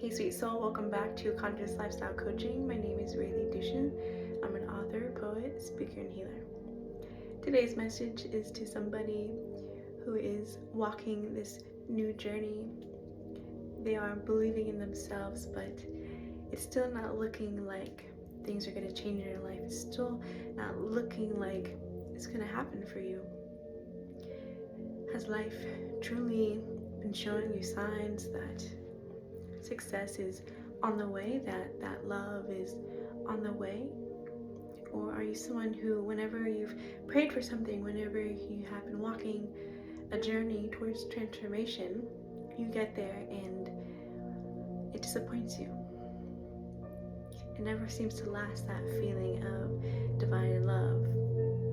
Hey sweet soul, welcome back to Conscious Lifestyle Coaching. My name is Raileigh Duschen. I'm an author, poet, speaker, and healer. Today's message is to somebody who is walking this new journey. They are believing in themselves, but it's still not looking like things are going to change in your life. It's still not looking like it's going to happen for you. Has life truly been showing you signs that success is on the way, that love is on the way? Or are you someone who, whenever you've prayed for something, whenever you have been walking a journey towards transformation, you get there and it disappoints you? It never seems to last, that feeling of divine love,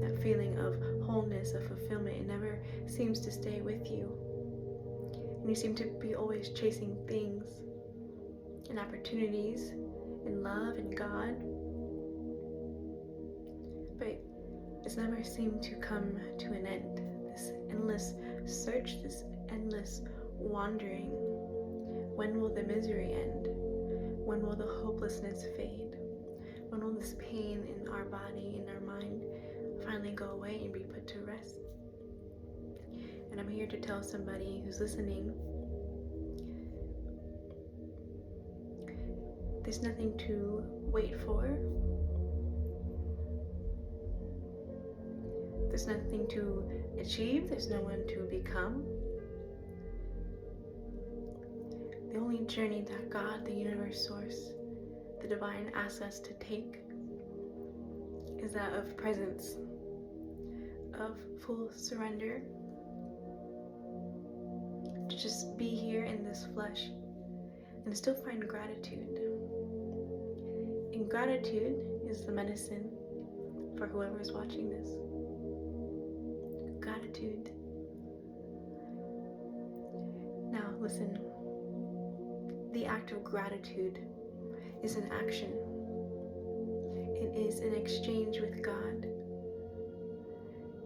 that feeling of wholeness, of fulfillment. It never seems to stay with you. And you seem to be always chasing things and opportunities and love and God, but it's never seemed to come to an end. This endless search, this endless wandering. When will the misery end? When will the hopelessness fade? When will this pain in our body, in our mind, finally go away and be put to rest? And I'm here to tell somebody who's listening, there's nothing to wait for. There's nothing to achieve. There's no one to become. The only journey that God, the universe source, the divine asks us to take is that of presence, of full surrender, to just be here in this flesh and still find gratitude. And gratitude is the medicine for whoever is watching this. Gratitude. Now listen, the act of gratitude is an action. It is an exchange with God.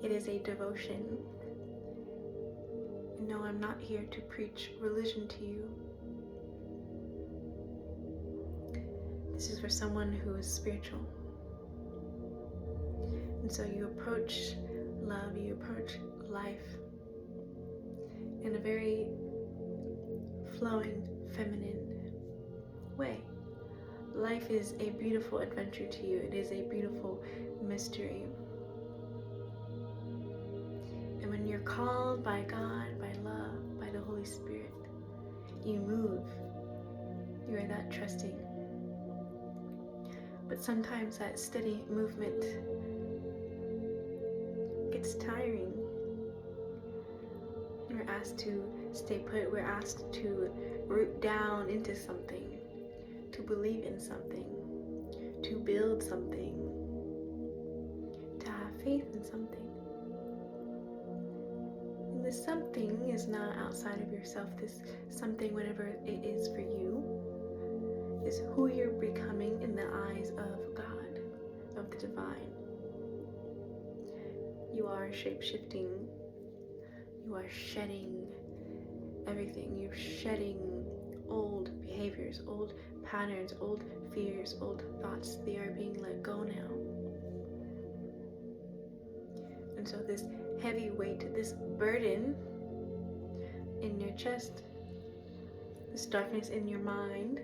It is a devotion. No, I'm not here to preach religion to you. This is for someone who is spiritual. And so you approach love, you approach life in a very flowing, feminine way. Life is a beautiful adventure to you. It is a beautiful mystery. And when you're called by God, by love, by the Holy Spirit, you move. You are that trusting. But sometimes that steady movement gets tiring. We're asked to stay put. We're asked to root down into something, to believe in something, to build something, to have faith in something. And this something is not outside of yourself. This something, whatever it is for you, is who you're becoming in the eyes of God, of the divine. You are shape-shifting. You are shedding everything. You're shedding old behaviors, old patterns, old fears, old thoughts. They are being let go now. And so this heavy weight, this burden in your chest, this darkness in your mind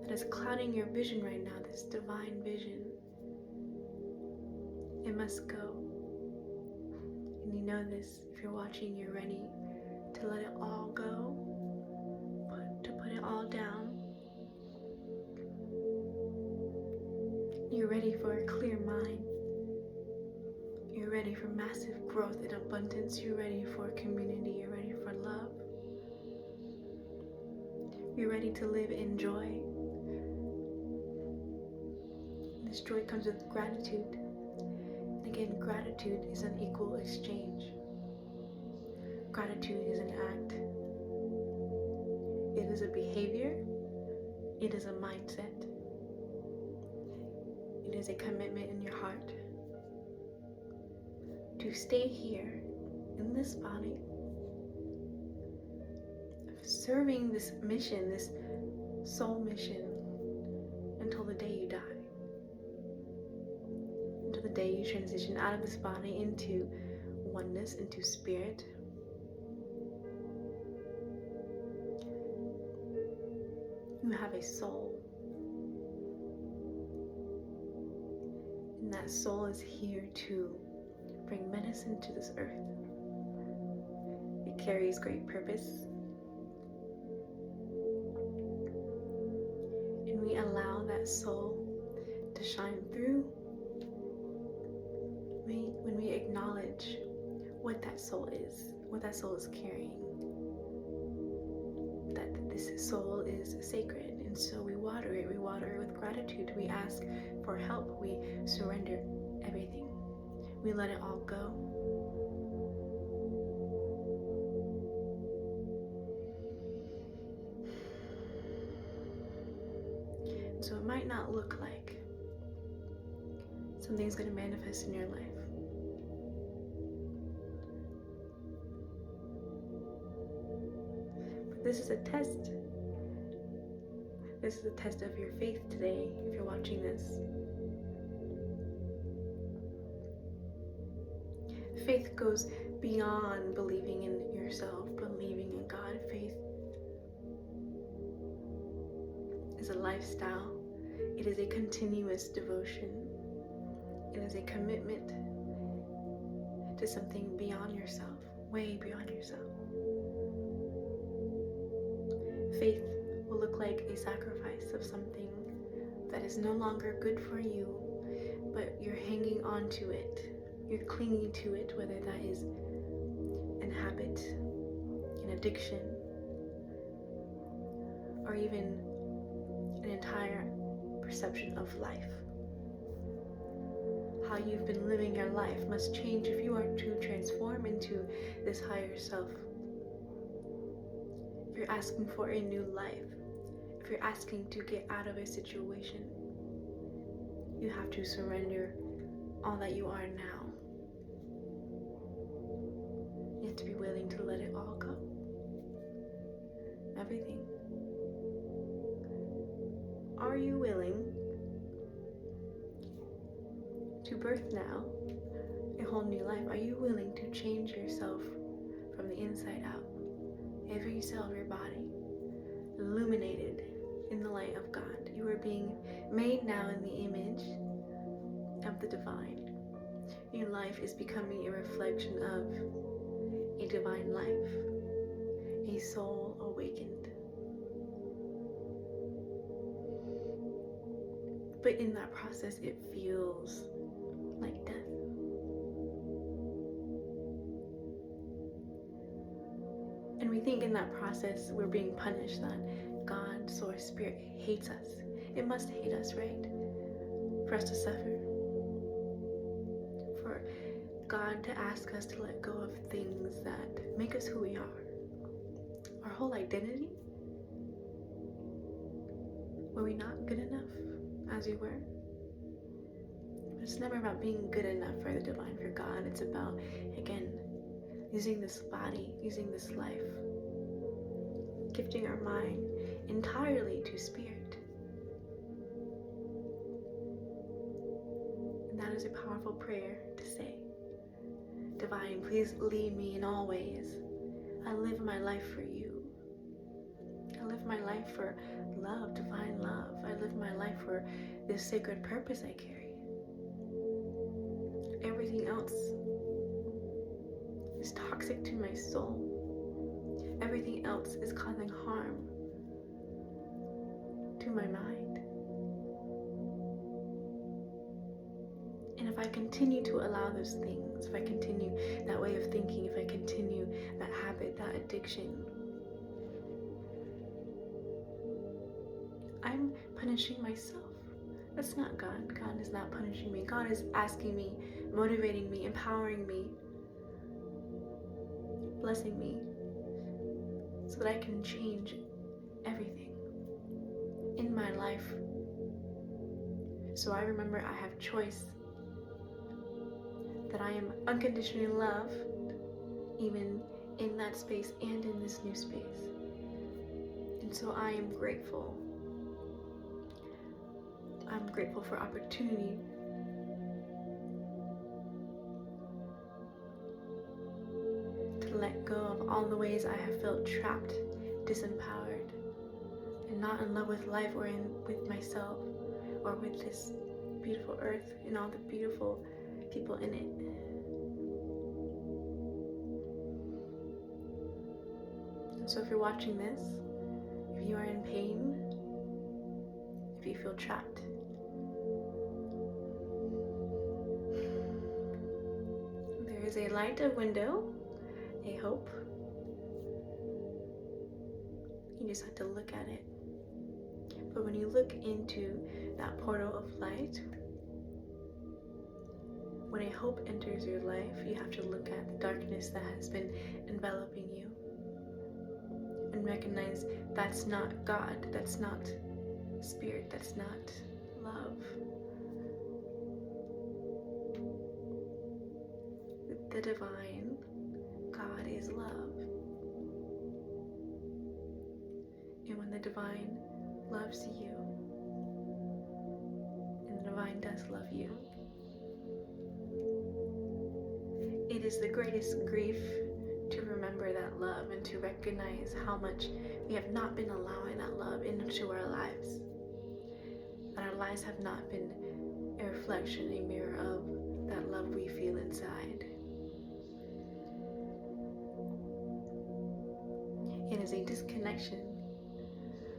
that is clouding your vision right now, this divine vision, it must go. And you know this. If you're watching, you're ready to let it all go, to put it all down. You're ready for a clear mind. You're ready for massive growth and abundance. You're ready for community. You're ready for love. You're ready to live in joy. This joy comes with gratitude. And again, gratitude is an equal exchange. Gratitude is an act. It is a behavior. It is a mindset. It is a commitment in your heart to stay here in this body, serving this mission, this soul mission until the day you die, until the day you transition out of this body into oneness, into spirit. You have a soul, and that soul is here to bring medicine to this earth. It carries great purpose, and we allow that soul to shine through when we acknowledge what that soul is carrying. That this soul is sacred, and so we water it with gratitude. We ask for help. We surrender everything. We let it all go. And so it might not look like something's going to manifest in your life. This is a test. This is a test of your faith today, if you're watching this. Faith goes beyond believing in yourself, believing in God. Faith is a lifestyle. It is a continuous devotion. It is a commitment to something beyond yourself, way beyond yourself. Faith will look like a sacrifice of something that is no longer good for you, but you're hanging on to it. You're clinging to it, whether that is an habit, an addiction, or even an entire perception of life. How you've been living your life must change if you are to transform into this higher self. If you're asking for a new life, if you're asking to get out of a situation, you have to surrender all that you are now. You have to be willing to let it all go. Everything. Are you willing to birth now a whole new life? Are you willing to change yourself from the inside out? Every cell of your body illuminated in the light of God. You are being made now in the image of the divine. Your life is becoming a reflection of a divine life, a soul awakened. But in that process, it feels like death. And we think in that process we're being punished, that God, Source, Spirit hates us. It must hate us, right? For us to suffer. For God to ask us to let go of things that make us who we are. Our whole identity. Were we not good enough as we were? But it's never about being good enough for the divine, for God. It's about, again, using this body, using this life, gifting our mind entirely to spirit. And that is a powerful prayer to say. Divine, please lead me in all ways. I live my life for you. I live my life for love, divine love. I live my life for this sacred purpose I carry. Everything else is toxic to my soul. Everything else is causing harm to my mind. And if I continue to allow those things, if I continue that way of thinking, if I continue that habit, that addiction, I'm punishing myself. That's not God. God is not punishing me. God is asking me, motivating me, empowering me, blessing me, so that I can change everything in my life. So I remember I have choice, that I am unconditionally loved, even in that space and in this new space. And so I am grateful I'm grateful for opportunity to let go of all the ways I have felt trapped, disempowered, and not in love with life or with myself or with this beautiful earth and all the beautiful people in it. And so if you're watching this, if you are in pain, if you feel trapped, there is a light, a window, a hope. You just have to look at it. But when you look into that portal of light, when a hope enters your life, you have to look at the darkness that has been enveloping you and recognize that's not God, that's not spirit, that's not love. The divine God is love. And when the divine loves you, and the divine does love you, it is the greatest grief to remember that love and to recognize how much we have not been allowing that love into our lives. That our lives have not been a reflection, a mirror of that love we feel inside. It is a disconnection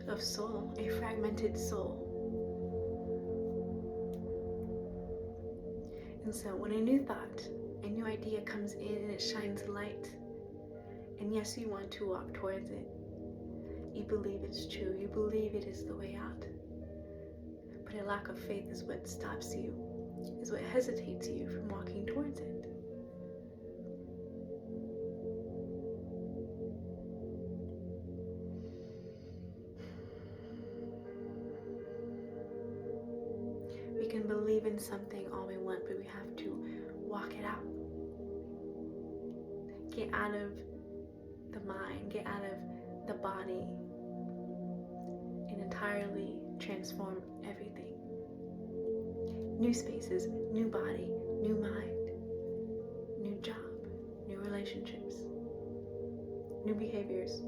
of soul, a fragmented soul. And so when a new thought, a new idea comes in and it shines light, and yes, you want to walk towards it. You believe it's true. You believe it is the way out. But a lack of faith is what stops you, is what hesitates you from walking towards it. We can believe in something all we want, but we have to walk it out. Get out of the mind, get out of the body, and entirely transform everything. New spaces, new body, new mind, new job, new relationships, new behaviors.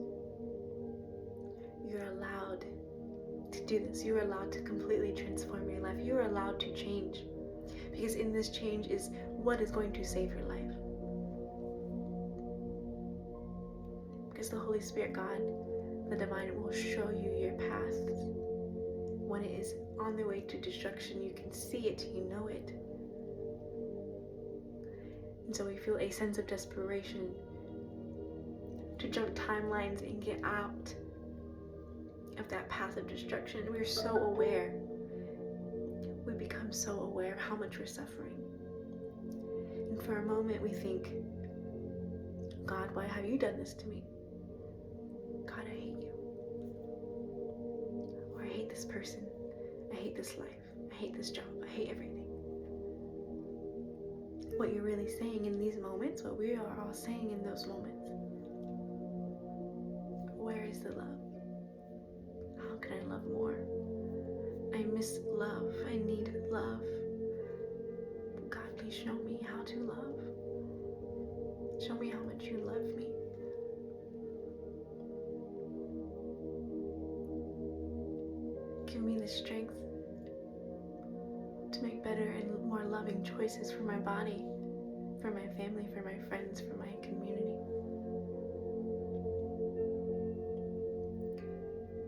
You're allowed to do this. You're allowed to completely transform your life. You're allowed to change, because in this change is what is going to save your life. Because the Holy Spirit, God, the divine, will show you your path. When it is on the way to destruction, you can see it, you know it. And so we feel a sense of desperation to jump timelines and get out of that path of destruction. We're so aware. We become so aware of how much we're suffering. And for a moment we think, God, why have you done this to me? God, I hate you. Or I hate this person. I hate this life. I hate this job. I hate everything. What you're really saying in these moments, what we are all saying in those moments, where is the love? How can I love more? I miss love. I need love. God, please show me how to love. Show me how much you love me. Give me the strength to make better and more loving choices for my body, for my family, for my friends, for my community.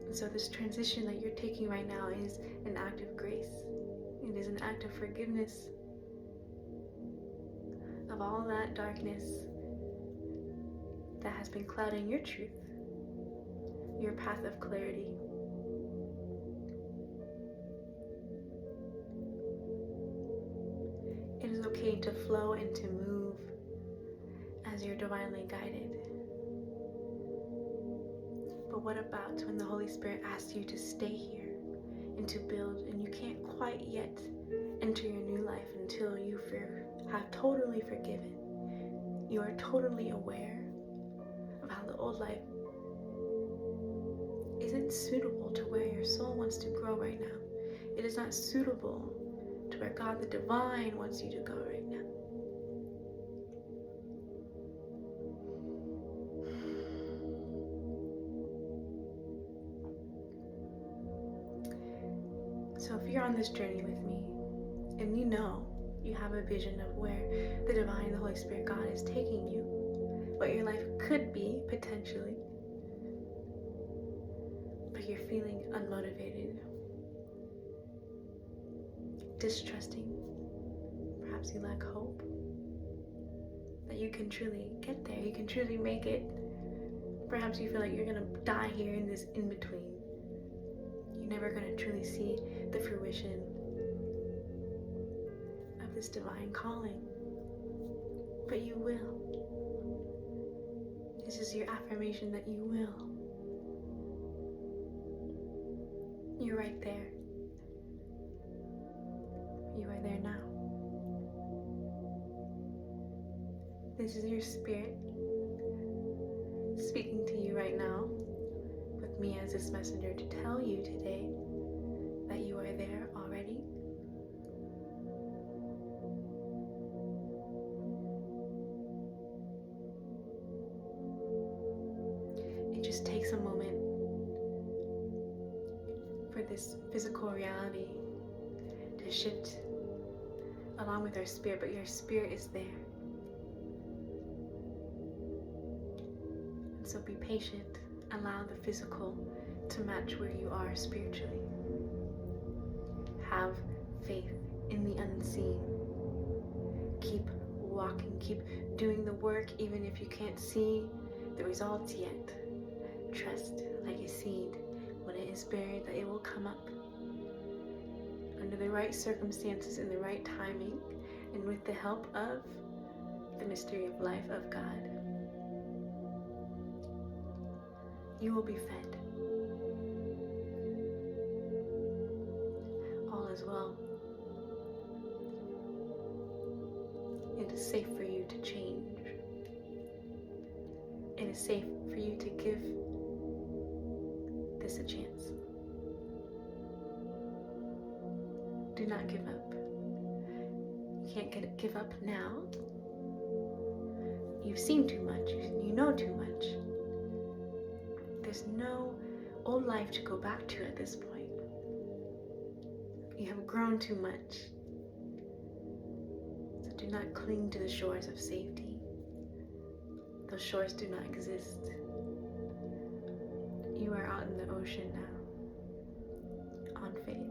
And so this transition that you're taking right now is an act of grace. It is an act of forgiveness of all that darkness that has been clouding your truth, your path of clarity. It is okay to flow and to move as you're divinely guided. But what about when the Holy Spirit asks you to stay here and to build, and you can't quite yet enter your new life until you have totally forgiven? You are totally aware of how the old life isn't suitable to where your soul wants to grow right now. It is not suitable to where God the Divine wants you to go right now. So if you're on this journey with me, and you know you have a vision of where the Divine, the Holy Spirit, God is taking you, what your life could be, potentially, but you're feeling unmotivated, distrusting, perhaps you lack hope, that you can truly get there, you can truly make it. Perhaps you feel like you're gonna die here in this in-between. You're never gonna truly see the fruition of this divine calling, but you will. This is your affirmation that you will. You're right there. You are there now. This is your spirit speaking to you right now, with me as this messenger to tell you today that you are there already. It just takes a moment for this physical reality to shift along with our spirit, but your spirit is there. And so be patient. Allow the physical to match where you are spiritually. Have faith in the unseen. Keep walking, keep doing the work even if you can't see the results yet. Trust, like a seed, when it is buried, that it will come up under the right circumstances, in the right timing, and with the help of the mystery of life of God. You will be fed. All is well. It is safe for you to change. It is safe for you to give this a chance. Do not give up. You can't give up now. You've seen too much. You know too much. There's no old life to go back to at this point. You have grown too much. So do not cling to the shores of safety. Those shores do not exist. You are out in the ocean now, on faith.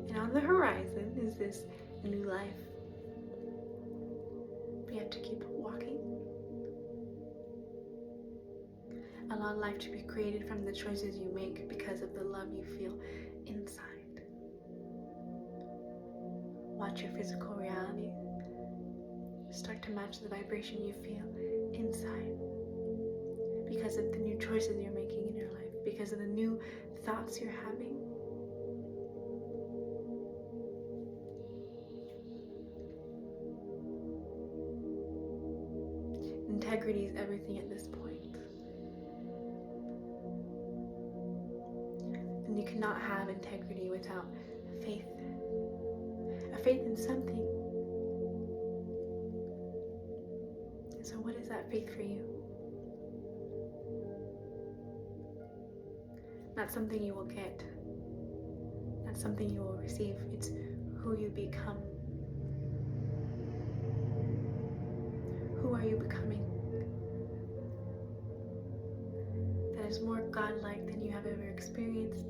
And on the horizon is this new life. But you have to keep walking. Allow life to be created from the choices you make because of the love you feel inside. Watch your physical reality start to match the vibration you feel inside because of the new choices you're making in your life, because of the new thoughts you're having. Integrity is everything at this point. And you cannot have integrity without faith. A faith in something. And so what is that faith for you? Not something you will get. Not something you will receive. It's who you become. Who are you becoming? That is more godlike than you have ever experienced.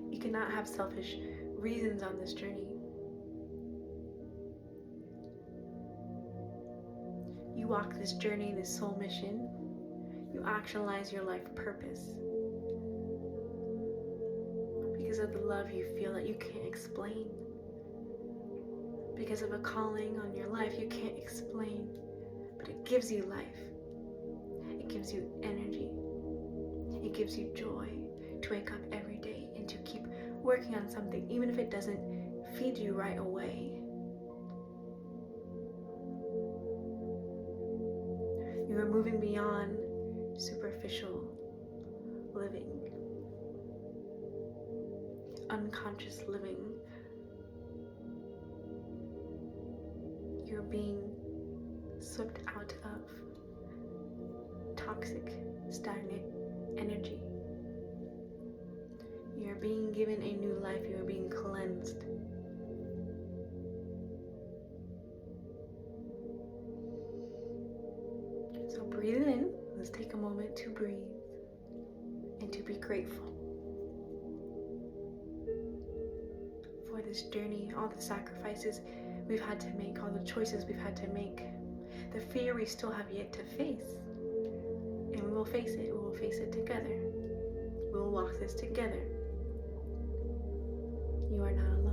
You cannot have selfish reasons on this journey. You walk this journey, this soul mission. You actualize your life purpose because of the love you feel that you can't explain. Because of a calling on your life you can't explain, but it gives you life. It gives you energy. It gives you joy to wake up every day and to keep working on something, even if it doesn't feed you right away. You are moving beyond superficial living, unconscious living. You're being swept out of toxic, stagnant energy. You're being given a new life. You are being cleansed. So breathe in. Let's take a moment to breathe and to be grateful for this journey, all the sacrifices we've had to make, all the choices we've had to make, the fear we still have yet to face. And we will face it. We will face it together. We will walk this together. You are not alone.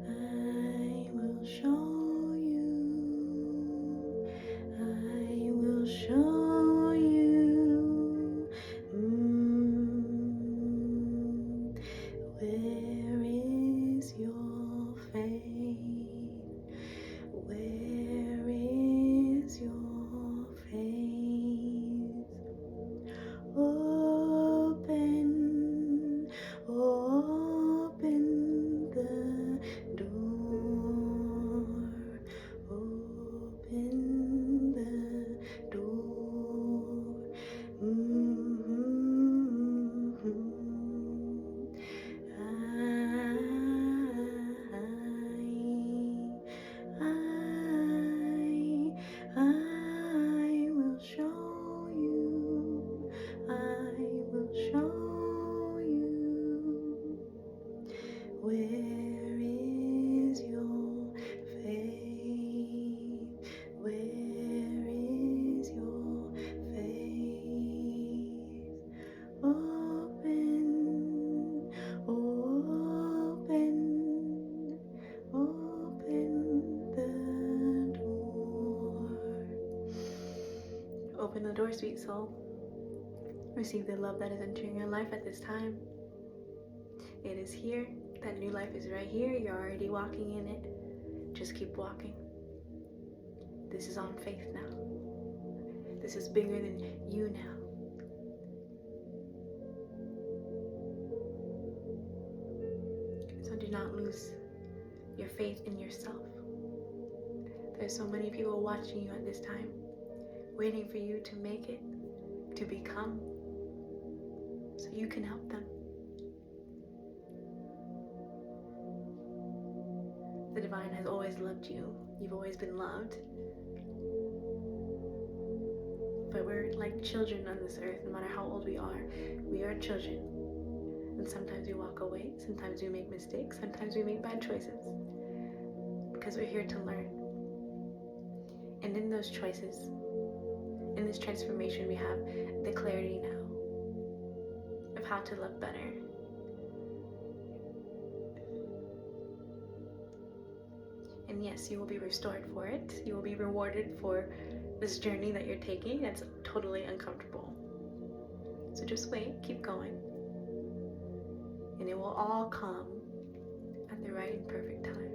I will show you. I will show you. Where is your faith? Where is your faith? Open, open the door. Open the door. I will show you. I will show you. Where is your faith? Where is your faith? Open, open, open the door. Open the door, sweet soul. Receive the love that is entering your life at this time. It is here. That new life is right here. You're already walking in it. Just keep walking. This is on faith now. This is bigger than you now. So do not lose your faith in yourself. There's so many people watching you at this time, waiting for you to make it, to become, so you can help them. The divine has always loved you. You've always been loved. But we're like children on this earth. No matter how old we are children. And sometimes we walk away. Sometimes we make mistakes. Sometimes we make bad choices. Because we're here to learn. And in those choices, in this transformation, we have the clarity now of how to love better. And yes, you will be restored for it. You will be rewarded for this journey that you're taking. That's totally uncomfortable. So just wait, keep going. And it will all come at the right and perfect time.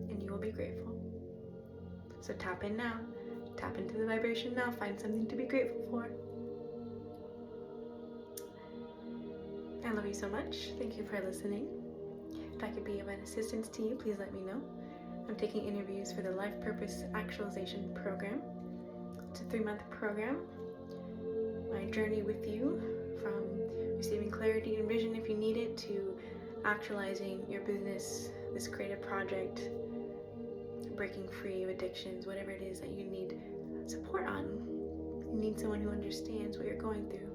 And you will be grateful. So tap in now. Tap into the vibration now. Find something to be grateful for. I love you so much. Thank you for listening. If I could be of an assistance to you, please let me know. I'm taking interviews for the Life Purpose Actualization program. It's a 3-month program. My journey with you from receiving clarity and vision if you need it to actualizing your business, this creative project, breaking free of addictions, whatever it is that you need support on. You need someone who understands what you're going through.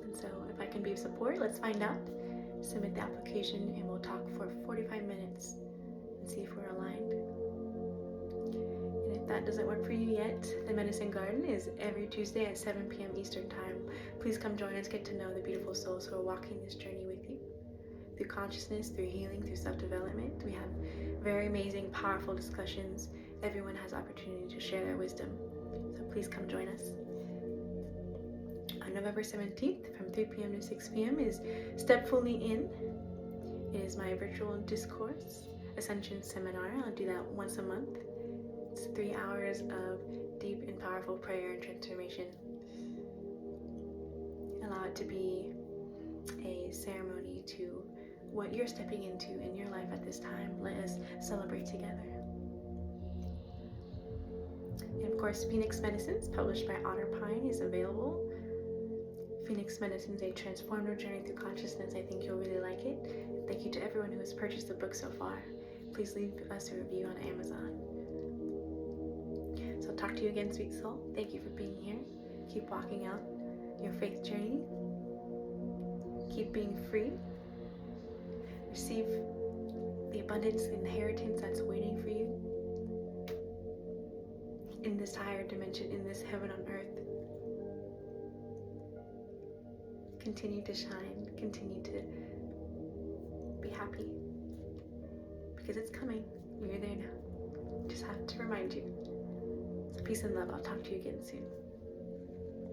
And so if I can be of support, let's find out. Submit the application and we'll talk for 45 minutes and see if we're aligned. And if that doesn't work for you yet, the Medicine Garden is every Tuesday at 7 p.m. Eastern Time. Please come join us, get to know the beautiful souls who are walking this journey with you. Through consciousness, through healing, through self-development. We have very amazing, powerful discussions. Everyone has opportunity to share their wisdom. So please come join us. November 17th from 3 p.m. to 6 p.m. is Step Fully In. It is my virtual discourse, Ascension Seminar. I'll do that once a month. It's 3 hours of deep and powerful prayer and transformation. Allow it to be a ceremony to what you're stepping into in your life at this time. Let us celebrate together. And of course, Phoenix Medicines, published by Otter Pine, is available. Phoenix Medicines, A Transformative Journey Through Consciousness. I think you'll really like it. Thank you to everyone who has purchased the book so far. Please leave us a review on Amazon. So talk to you again, sweet soul. Thank you for being here. Keep walking out your faith journey. Keep being free. Receive the abundance and inheritance that's waiting for you in this higher dimension, in this heaven on earth. Continue to shine, continue to be happy, because it's coming. You're there now. Just have to remind you. So peace and love. I'll talk to you again soon.